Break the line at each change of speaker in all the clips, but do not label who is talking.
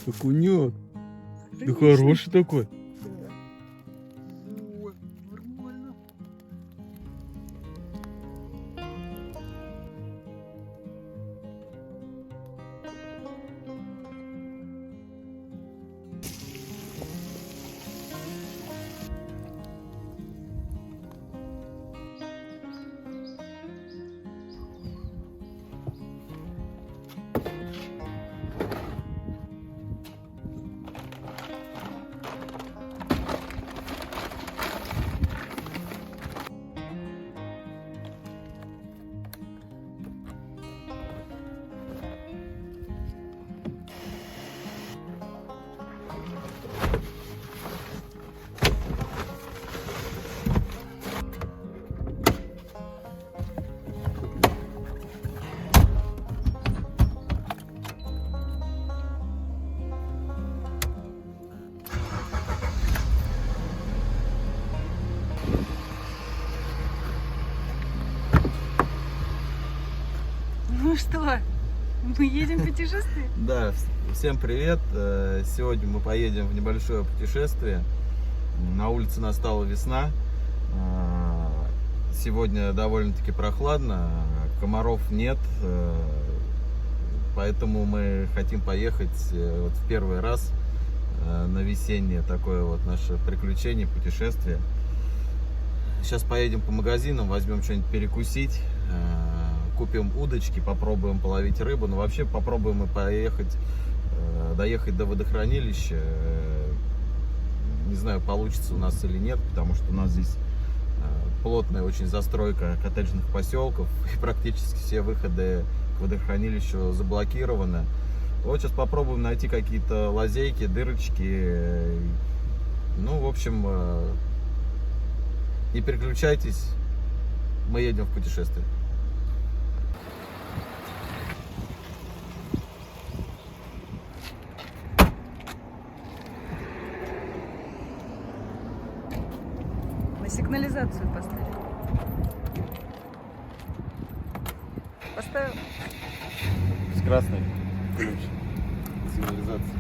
Окунек. Да хороший такой.
Вот, нормально.
Ну что, мы едем в путешествие?
Да, всем привет. Сегодня мы поедем в небольшое путешествие. На улице настала весна. Сегодня довольно-таки прохладно, комаров нет. Поэтому мы хотим поехать вот в первый раз на весеннее такое вот наше приключение, путешествие. Сейчас поедем по магазинам, возьмем что-нибудь перекусить, купим удочки, попробуем половить рыбу. Но вообще попробуем и доехать до водохранилища. Не знаю, получится у нас или нет, потому что у нас здесь плотная очень застройка коттеджных поселков, и практически все выходы к водохранилищу заблокированы. Вот сейчас попробуем найти какие-то лазейки, дырочки. Ну, в общем, не переключайтесь, мы едем в путешествие.
На сигнализацию поставил. Поставил.
С красной ключ. Сигнализация.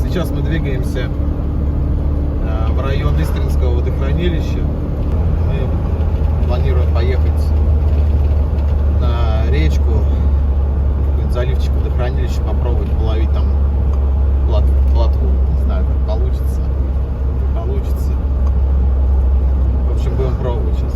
Сейчас мы двигаемся в район Истринского водохранилища. Мы планируем поехать на речку, какой-нибудь заливчик водохранилища, попробовать половить там плотву. Не знаю, как получится. Не получится. В общем, будем пробовать сейчас.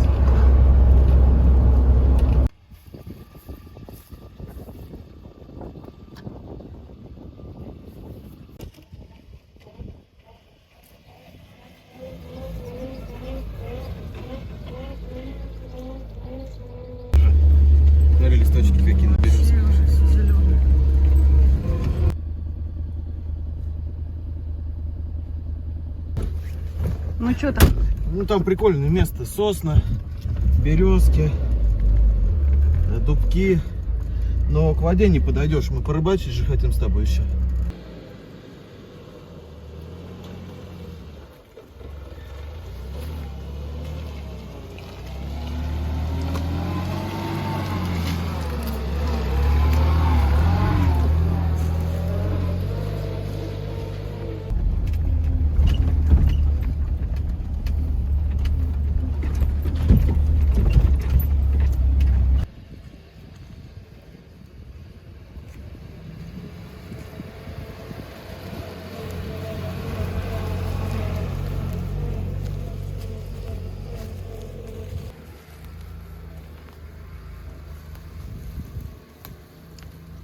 Смотри, листочки какие наберешь.
Все уже все зеленое. Ну что там?
Ну там прикольное место. Сосна, березки, дубки. Но к воде не подойдешь. Мы порыбачить же хотим с тобой еще.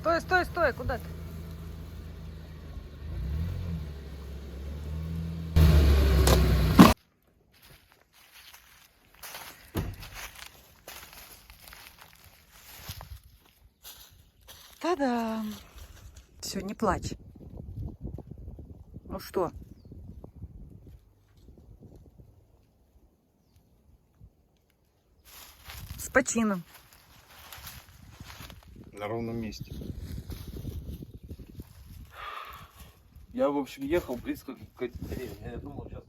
Стой, стой, стой, куда ты? Та-дам! Все, не плачь. Ну что? С почином.
На ровном месте. Я, в общем, ехал близко к этой деревне. Я думал, сейчас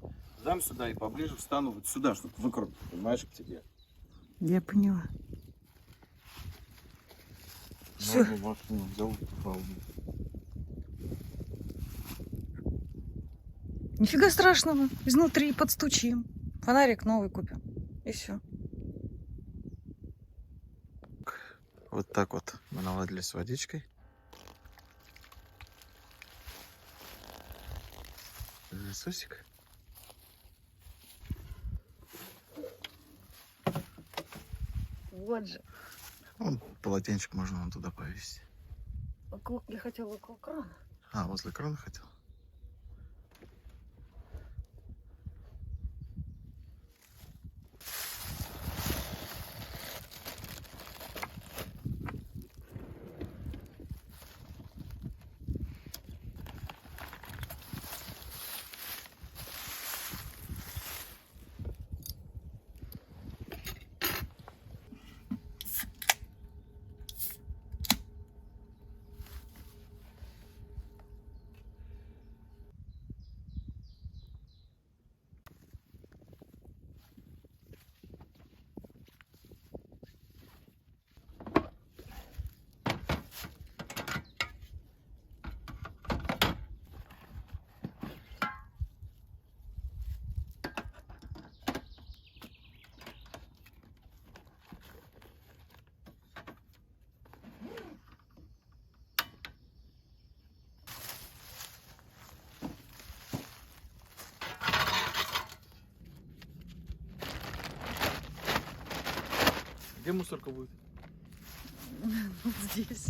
дам сюда и поближе встану вот сюда, чтобы выкрутить, понимаешь, к тебе.
Я поняла. Все.
Новую машину взял, правда.
Нифига страшного. Изнутри подстучим. Фонарик новый купим. И все.
Вот так вот мы наладились с водичкой. Насосик.
Вот же.
Вон, полотенчик можно вон туда повесить.
Я хотела около крана.
А, возле крана хотел. Где мусорка будет?
Здесь.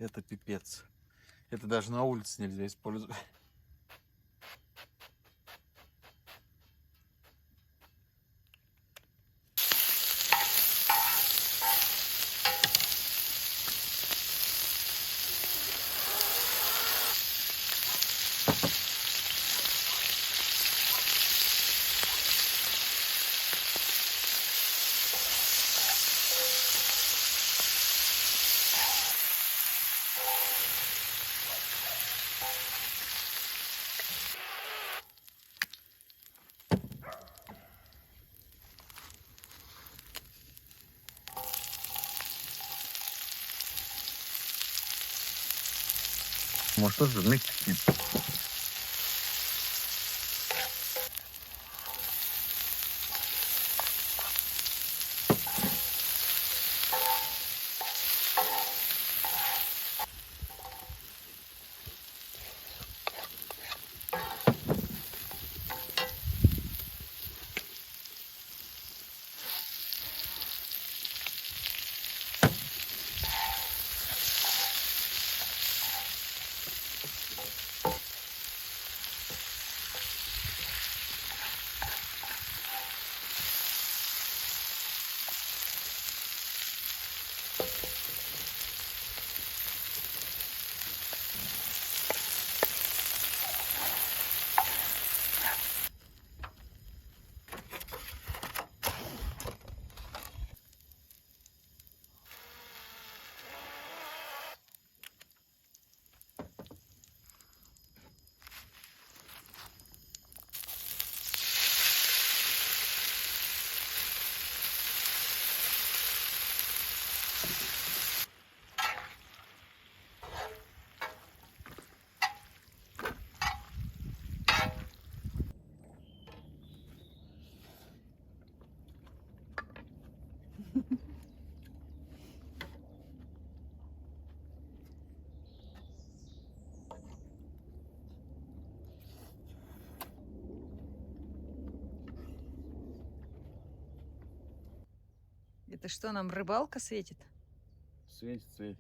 Это пипец. Это даже на улице нельзя использовать. Может, тоже вместе с ним.
Это что, нам рыбалка светит?
Светит, светит.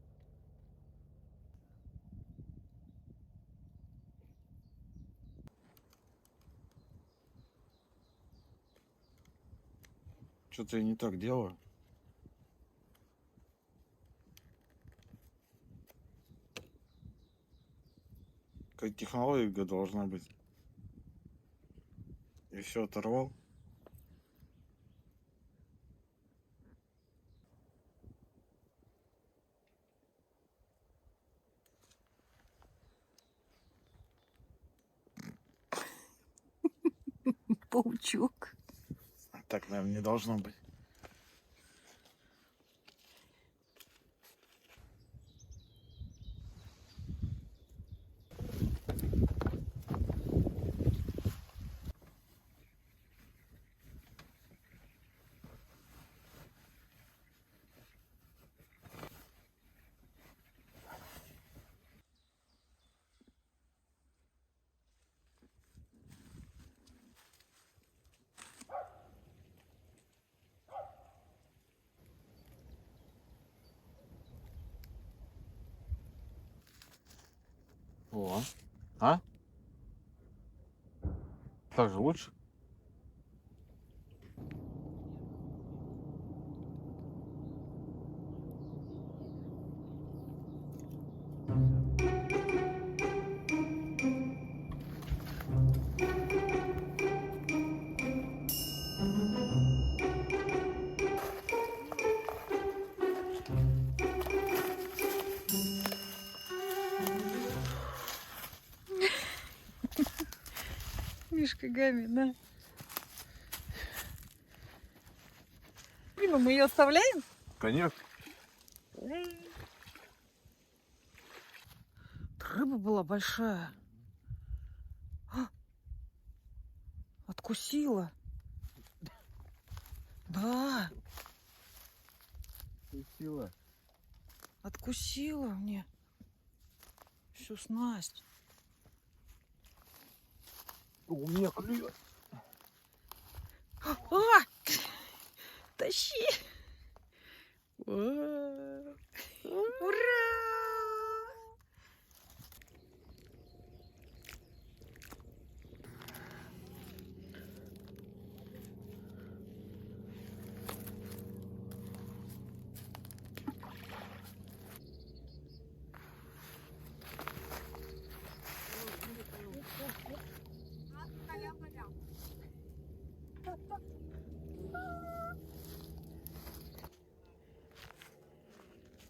Что-то я не так делаю. Какая технология должна быть? И все оторвал.
Паучок.
Так, наверное, не должно быть.
О, а? Так же лучше?
Мишка Гами, да. Дима, мы ее оставляем?
Конечно.
Рыба была большая. А! Откусила. Да,
Сила.
откусила мне всю снасть.
У меня клюет.
А! Тащи! Ура!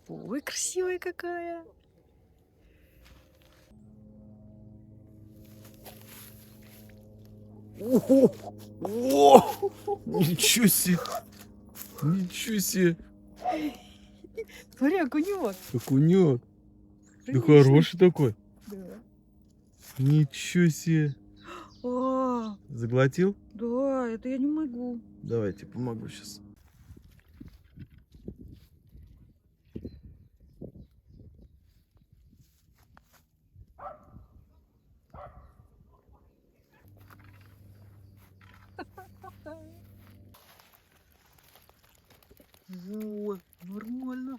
Ой, красивая какая!
О! Ничего себе! Ничего себе!
Смотри, окунек.
Окунек. Да
Приличный.
хороший такой.
Да.
Ничего себе.
А,
Заглотил?
да, это я не могу.
Давайте, помогу сейчас.
Во, нормально.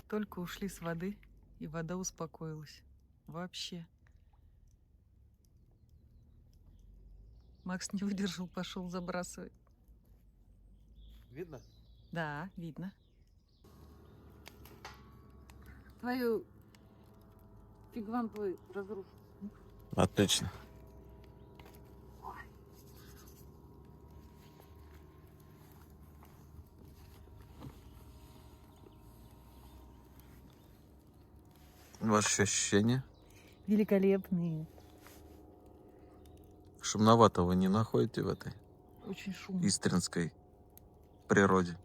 Только ушли с воды, и вода успокоилась. Вообще. Макс не выдержал, пошел забрасывать.
Видно?
Да, видно. Твою фигвам твой разрушил.
Отлично. Ваши ощущения?
Великолепные.
Шумновато вы не находите в этой
Очень шумно.
истринской природе?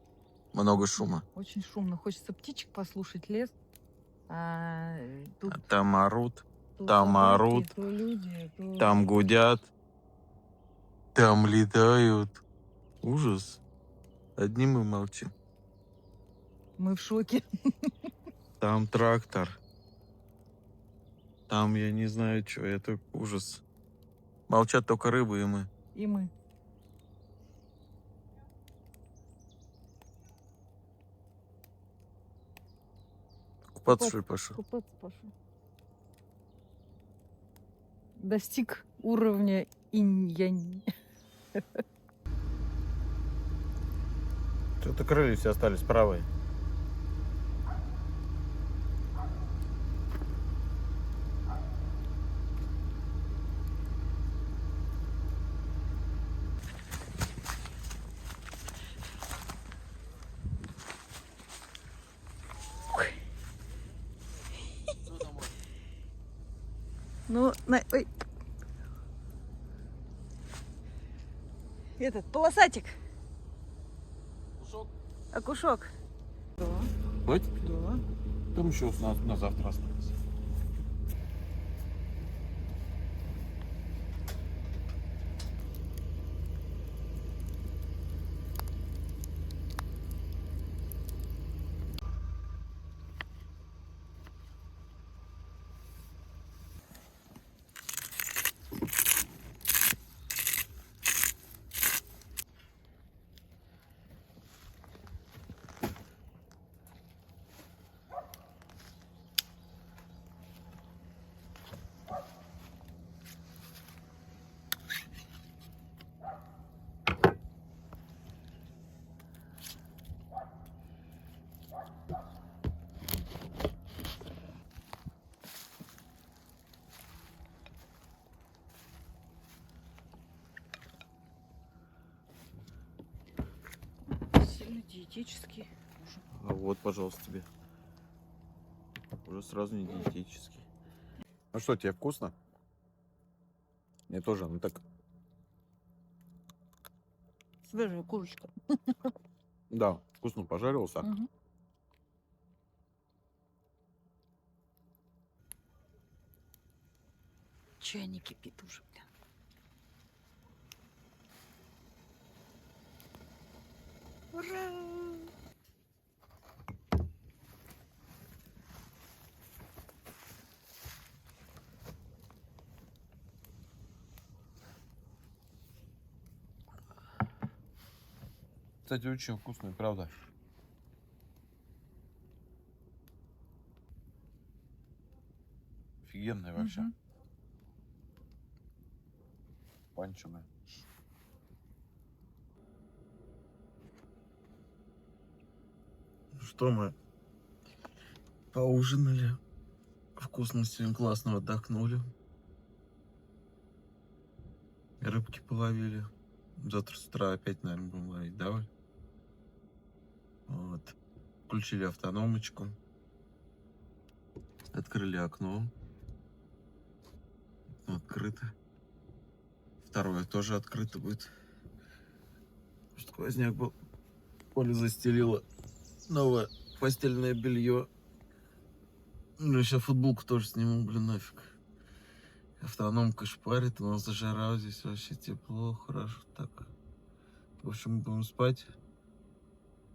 Много шума.
Очень шумно. Хочется птичек послушать, лес. А тут,
А там орут,
тут
там
собаки,
орут,
то люди, то...
там гудят, там летают. Ужас. Одни мы молчим.
Мы в шоке.
Там трактор. Там я не знаю, что. Это ужас. Молчат только рыбы и мы.
И мы.
Купаться, что ли, пошел?
Купаться пошел. Достиг уровня инь-янь.
Что-то крылья все остались правые.
Ну, ой. Этот, полосатик.
Кушок?
Окушок. Да,
Хватит?
да.
Там еще на завтра осталось.
Сильно диетический.
А вот, пожалуйста, тебе. Уже сразу не диетический. Ну что, тебе вкусно? Мне тоже, ну так.
Свежая курочка.
Да, вкусно пожарился.
Мгм. Чай не кипит уже, блин. Ура!
Кстати, очень вкусный, правда. Офигенный вообще.
Мгм.
Панченый. Что мы поужинали, вкусно сегодня, классно отдохнули, рыбки половили. Завтра с утра опять, наверное, будем ловить, давай. Вот. Включили автономочку, открыли окно. Окно открыто. Второе тоже открыто будет. Сквозняк был. Оля застелила новое постельное белье. Ну, сейчас футболку тоже сниму, блин, нафиг. Автономка шпарит, у нас жара, здесь вообще тепло, хорошо так. В общем, мы будем спать.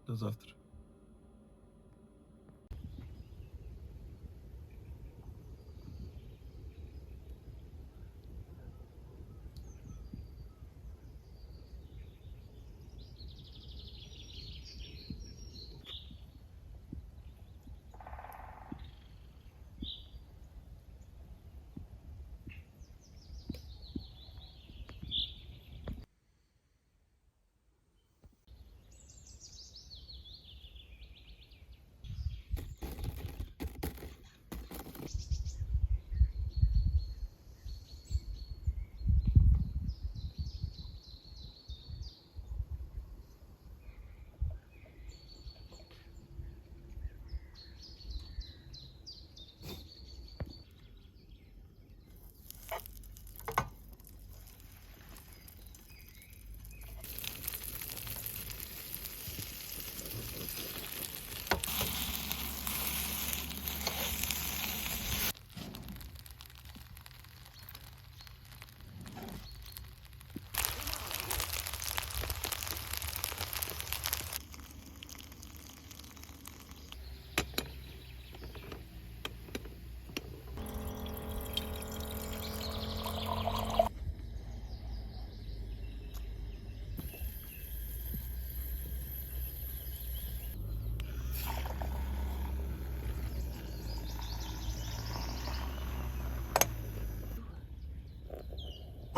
До завтра.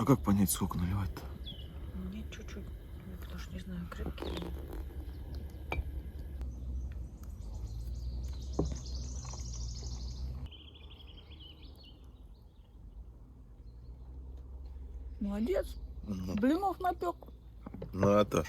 А как понять, сколько наливать-то?
Нет, чуть-чуть. Я потому что не знаю, крепкий или нет. Молодец. Блинов напек.
Ну это.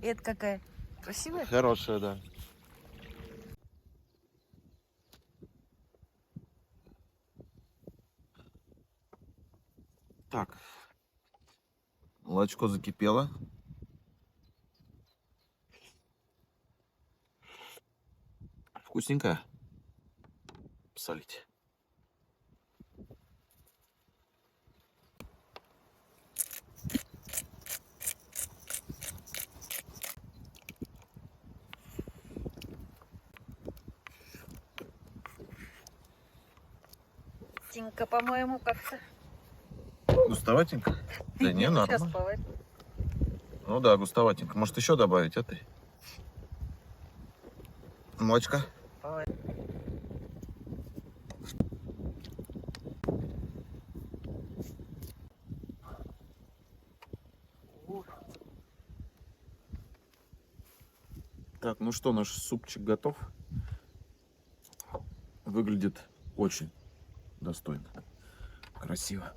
Это какая? Красивая?
Хорошая, да. Так. Молочко закипело. Вкусненькое. Посолить.
Тинка, по-моему, как-то.
Густоватенько? Да не,
Сейчас
нормально.
поварь.
Ну да, густоватенько. Может еще добавить, а ты? Молочка?
Поварь.
Так, ну что, наш супчик готов. Выглядит очень достойно. Красиво.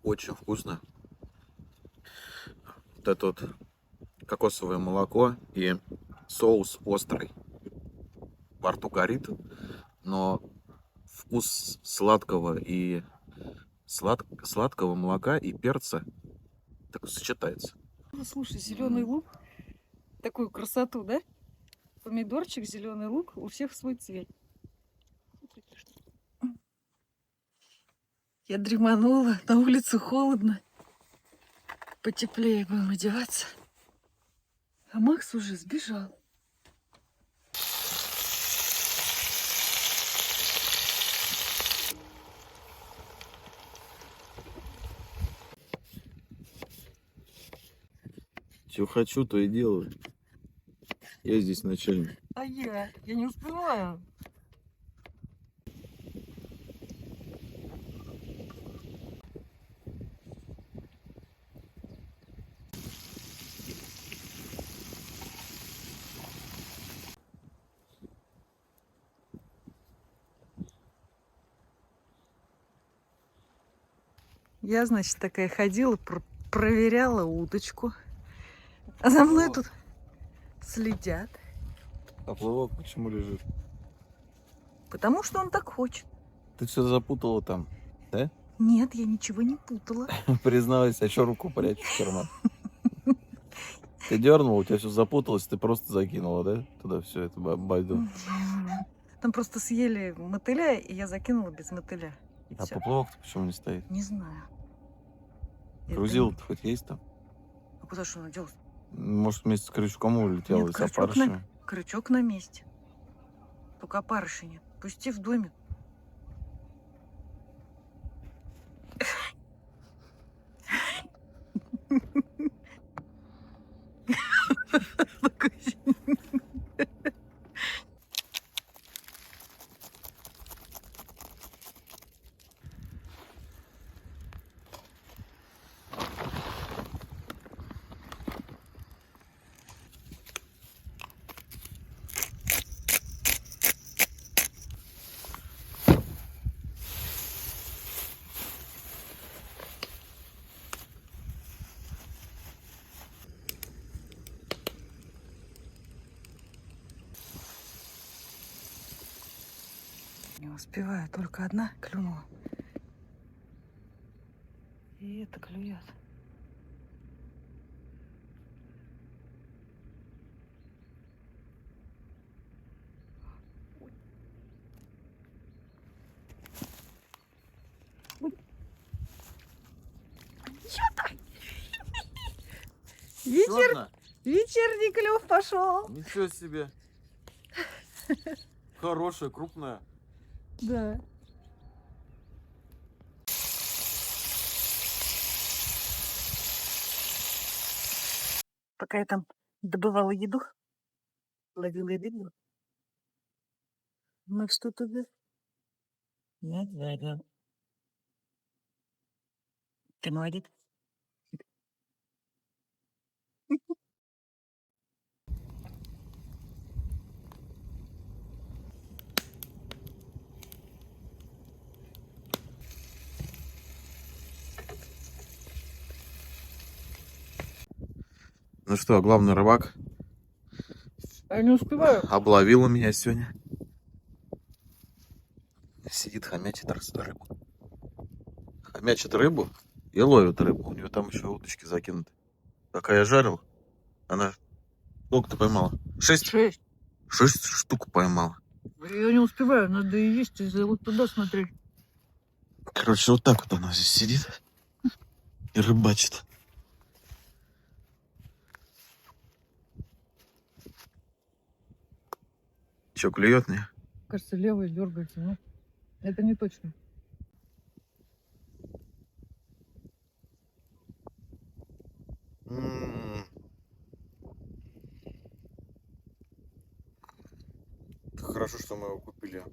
Очень вкусно. Вот это вот кокосовое молоко и соус острый. Во рту горит, но вкус сладкого и сладкого молока и перца так сочетается.
Ну, слушай, зеленый лук. Такую красоту, да? Помидорчик, зеленый лук, у всех свой цвет. Я дреманула, на улице холодно. Потеплее будем одеваться. А Макс уже сбежал.
Что хочу, то и делаю. Я здесь начальник.
А я не успеваю. Я, значит, такая ходила, проверяла удочку. А за мной тут следят.
А плавок почему лежит?
Потому что он так хочет.
Ты все запутала там, да?
Нет, я ничего не путала.
Признавайся, а что руку прячешь в карман? Ты дернула, у тебя все запуталось, ты просто закинула, да? Туда все это байду.
Там просто съели мотыля, и я закинула без мотыля. И
А
всё.
поплавок-то почему не стоит?
Не знаю. Это
Грузил-то хоть есть там?
А куда же он делся?
Может, вместе с крючком улетел
Нет,
и с
крючок
опарышами?
Крючок на месте. Только опарыши нет. Пусти в доме. Не успеваю, только одна клюнула. И это клюет. Ветер, Вечерний клев пошел.
Ничего себе. Хорошая, крупная.
Да. Пока я там добывала еду, ловила рыбу, мы что-то назвали. Ты молодец.
Ну что, главный рыбак
Я не успеваю.
обловила меня сегодня. Сидит, хомячит рыбу. Хомячит рыбу и ловит рыбу. У нее там еще удочки закинуты. Пока я жарил, она... Сколько ты поймала? 6?
6.
6 штук поймала.
Я не успеваю, надо и есть, и вот туда смотреть.
Короче, вот так вот она здесь сидит и рыбачит. Че, клюет мне?
Кажется, левая дергается, но это не точно.
Хорошо, что мы его купили.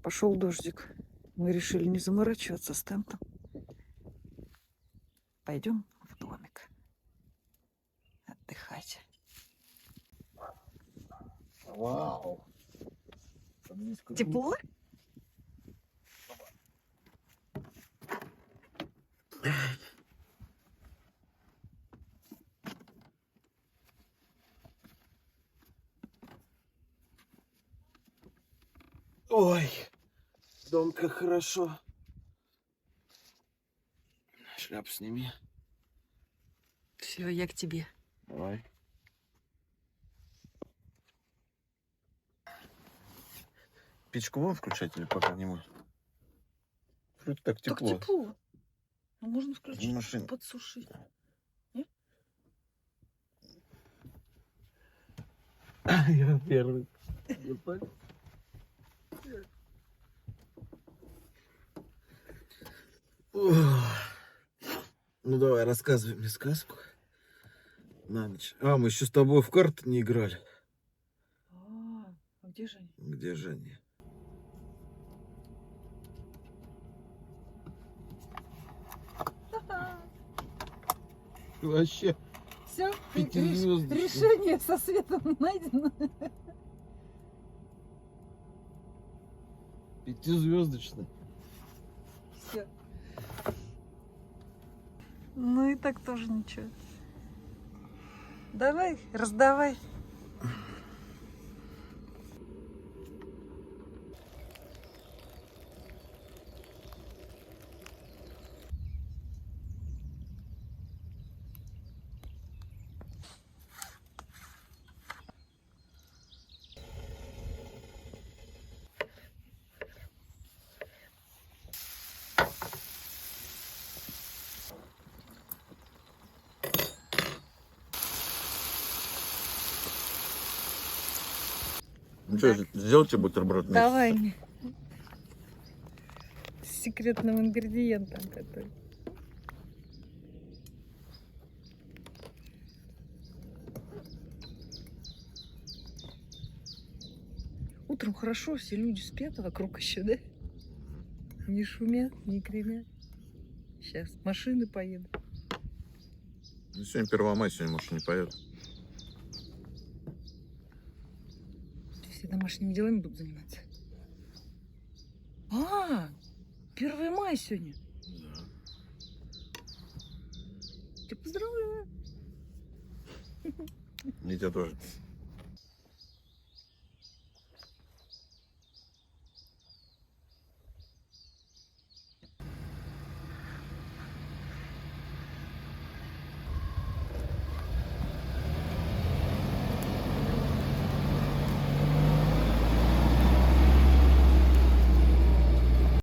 Пошел дождик. Мы решили не заморачиваться с тентом. Пойдем в домик отдыхать.
Вау.
Тепло?
Ой, дом как хорошо. Шляпу сними.
Все, я к тебе.
Давай. Печку вон включать или пока не можешь? Вроде так тепло.
Так тепло. А можно включить,
Машина.
подсушить.
Я первый. Ну давай, рассказывай мне сказку на ночь. А, мы еще с тобой в карты не играли.
А где же они?
Где же они? Вообще
Все,
пятизвездочный.
решение со светом найдено.
Пятизвездочный.
Все. Ну и так тоже ничего. Давай, раздавай.
Ну что, сделайте бутерброд?
Давай. С секретным ингредиентом который. Утром хорошо, все люди спят вокруг еще, да? Не шумят, не кремят. Сейчас машины поедут.
Ну, сегодня 1 мая, сегодня, может, не поеду.
Все домашними делами будут заниматься. 1 мая сегодня.
Да.
Тебя поздравляю.
И тебя тоже.